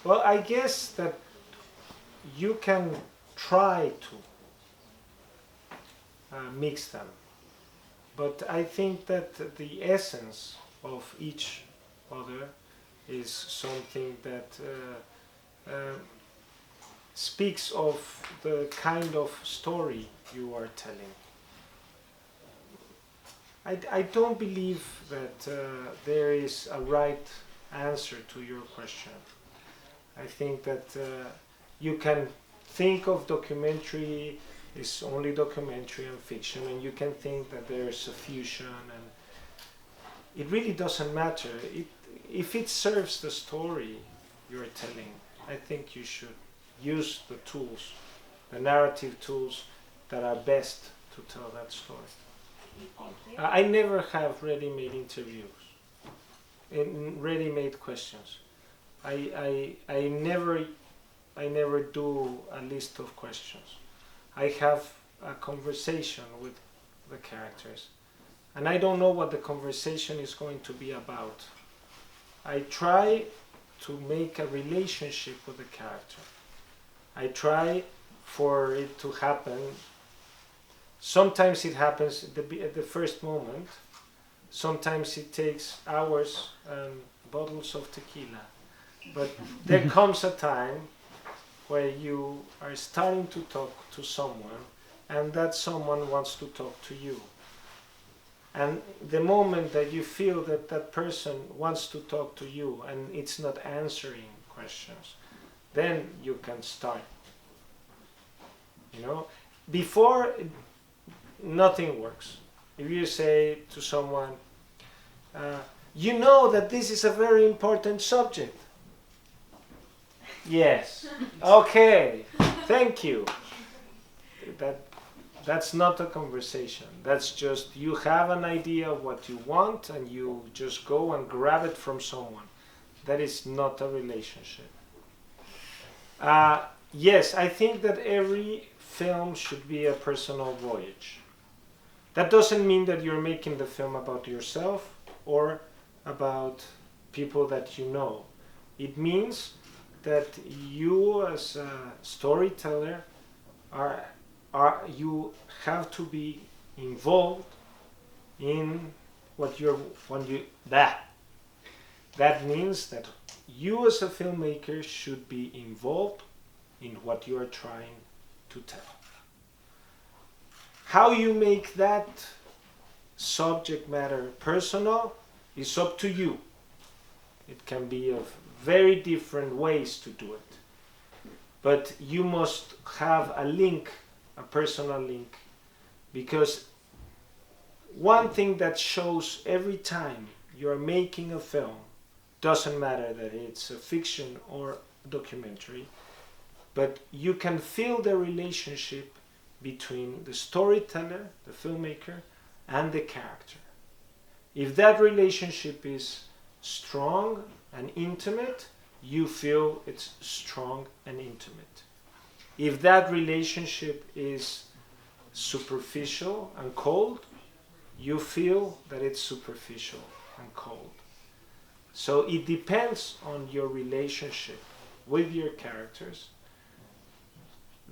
Well, I guess that you can try to mix them, but I think that the essence of each other is something that speaks of the kind of story you are telling. I don't believe that there is a right answer to your question. I think that you can think of documentary is only documentary and fiction, and you can think that there's a fusion, and it really doesn't matter. If it serves the story you're telling, I think you should use the tools, the narrative tools that are best to tell that story. I never have ready-made interviews, ready-made questions. I never do a list of questions. I have a conversation with the characters, and I don't know what the conversation is going to be about. I try to make a relationship with the character. I try for it to happen. Sometimes it happens at the first moment. Sometimes it takes hours and bottles of tequila. But there comes a time where you are starting to talk to someone, and that someone wants to talk to you. And the moment that you feel that that person wants to talk to you and it's not answering questions, then you can start. You know, before, nothing works. If you say to someone, you know that this is a very important subject. Yes. Okay. Thank you. That's not a conversation. That's just you have an idea of what you want and you just go and grab it from someone. That is not a relationship. Yes, I think that every film should be a personal voyage. That doesn't mean that you're making the film about yourself or about people that you know. It means that you as a storyteller you have to be involved in that means that you as a filmmaker should be involved in what you are trying to tell. How you make that subject matter personal is up to you. It can be of very different ways to do it. But you must have a link, a personal link, because one thing that shows every time you're making a film, doesn't matter that it's a fiction or documentary, but you can feel the relationship between the storyteller, the filmmaker, and the character. If that relationship is strong and intimate, you feel it's strong and intimate. If that relationship is superficial and cold, you feel that it's superficial and cold. So it depends on your relationship with your characters,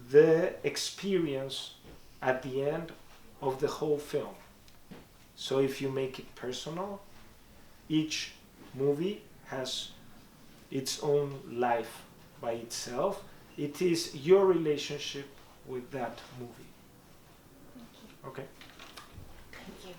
the experience at the end of the whole film. So if you make it personal, each movie has its own life by itself. It is your relationship with that movie. Thank you. Okay. Thank you.